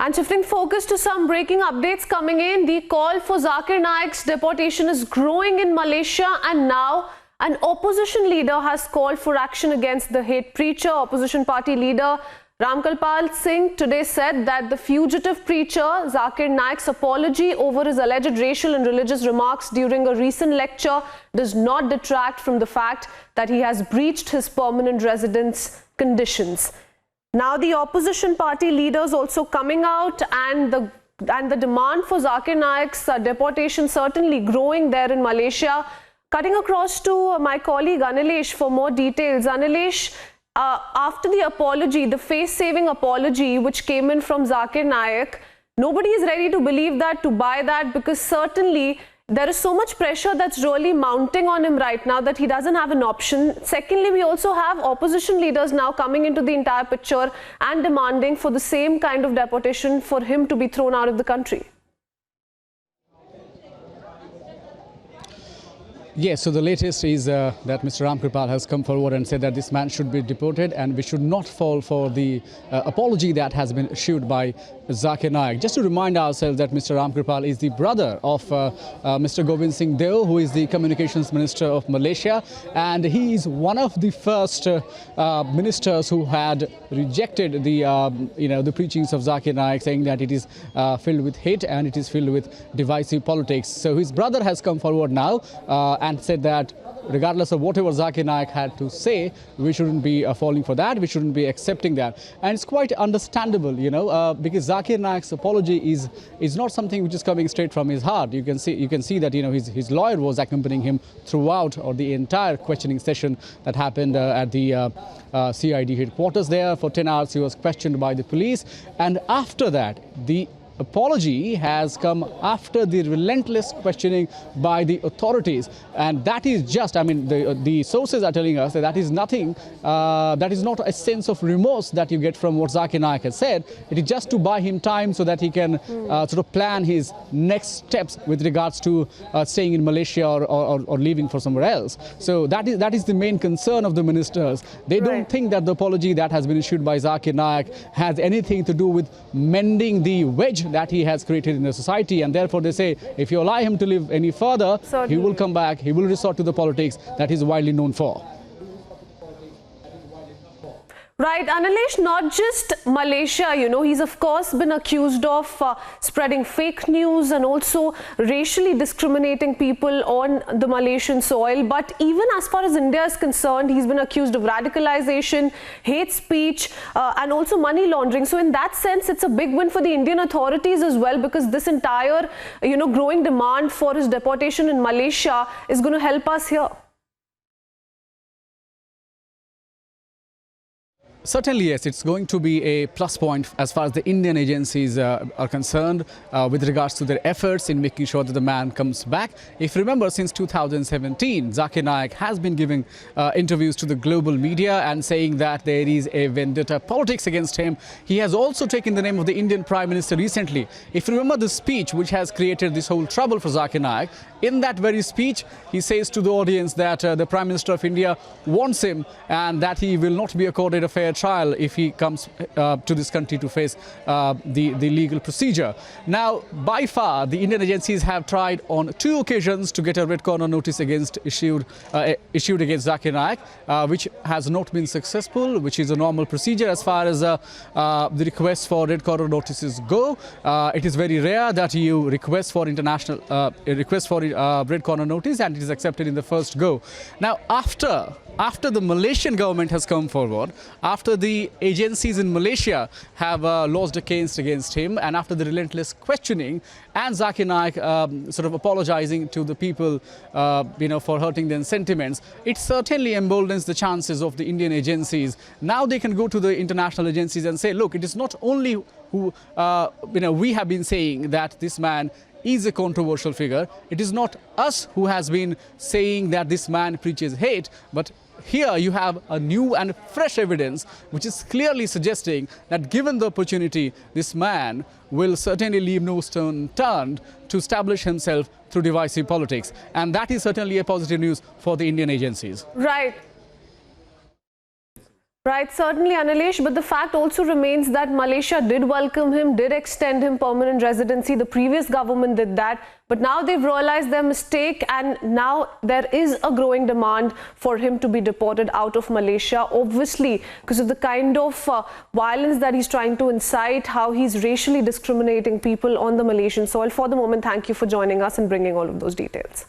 And shifting focus to some breaking updates coming in, the call for Zakir Naik's deportation is growing in Malaysia, and now an opposition leader has called for action against the hate preacher. Opposition party leader Ramkalpal Singh today said that the fugitive preacher Zakir Naik's apology over his alleged racial and religious remarks during a recent lecture does not detract from the fact that he has breached his permanent residence conditions. Now the opposition party leaders also coming out, and the demand for Zakir Naik's deportation certainly growing there in Malaysia. Cutting across to my colleague Anilesh for more details. Anilesh, after the apology, the face-saving apology which came in from Zakir Naik, nobody is ready to believe that, to buy that, because certainly there is so much pressure that's really mounting on him right now that he doesn't have an option. Secondly, we also have opposition leaders now coming into the entire picture and demanding for the same kind of deportation for him to be thrown out of the country. Yes, so the latest is that Mr. Ramkalpal has come forward and said that this man should be deported and we should not fall for the apology that has been issued by Zakir Naik. Just to remind ourselves that Mr. Ramkalpal is the brother of Mr. Govind Singh Deo, who is the Communications Minister of Malaysia, and he is one of the first ministers who had rejected the the preachings of Zakir Naik, saying that it is filled with hate and it is filled with divisive politics. So his brother has come forward now and said that regardless of whatever Zakir Naik had to say, we shouldn't be falling for that, we shouldn't be accepting that. And it's quite understandable, because Zakir Naik's apology is not something which is coming straight from his heart. You can see that his lawyer was accompanying him throughout, or the entire questioning session that happened at the CID headquarters there. For 10 hours he was questioned by the police, and after that the apology has come after the relentless questioning by the authorities. And that is just, the sources are telling us that that is nothing, that is not a sense of remorse that you get from what Zakir Naik has said. It is just to buy him time so that he can sort of plan his next steps with regards to staying in Malaysia or leaving for somewhere else. So that is the main concern of the ministers. They don't think that the apology that has been issued by Zakir Naik has anything to do with mending the wedge that he has created in the society, and therefore they say if you allow him to live any further, he will come back, he will resort to the politics that he's widely known for. Right, Anilesh, not just Malaysia, he's of course been accused of spreading fake news and also racially discriminating people on the Malaysian soil. But even as far as India is concerned, he's been accused of radicalization, hate speech, and also money laundering. So in that sense, it's a big win for the Indian authorities as well, because this entire, growing demand for his deportation in Malaysia is going to help us here. Certainly, yes, it's going to be a plus point as far as the Indian agencies are concerned with regards to their efforts in making sure that the man comes back. If you remember, since 2017, Zakir Naik has been giving interviews to the global media and saying that there is a vendetta politics against him. He has also taken the name of the Indian Prime Minister recently. If you remember the speech which has created this whole trouble for Zakir Naik, in that very speech, he says to the audience that the Prime Minister of India wants him and that he will not be accorded a fair trial if he comes to this country to face the legal procedure. Now, by far, the Indian agencies have tried on 2 occasions to get a red corner notice issued against Zakir Naik, which has not been successful, which is a normal procedure as far as the requests for red corner notices go. It is very rare that you request for red corner notice and it is accepted in the first go. Now, after the Malaysian government has come forward, after the agencies in Malaysia have lodged a case against him, and after the relentless questioning and Zakir Naik sort of apologizing to the people, for hurting their sentiments, it certainly emboldens the chances of the Indian agencies. Now they can go to the international agencies and say, look, it is not only who, we have been saying that this man is a controversial figure. It is not us who has been saying that this man preaches hate, but here you have a new and fresh evidence which is clearly suggesting that given the opportunity, this man will certainly leave no stone unturned to establish himself through divisive politics. And that is certainly a positive news for the Indian agencies. Right. Right, certainly, Anilesh, but the fact also remains that Malaysia did welcome him, did extend him permanent residency. The previous government did that, but now they've realized their mistake, and now there is a growing demand for him to be deported out of Malaysia, obviously because of the kind of violence that he's trying to incite, how he's racially discriminating people on the Malaysian soil. For the moment, thank you for joining us and bringing all of those details.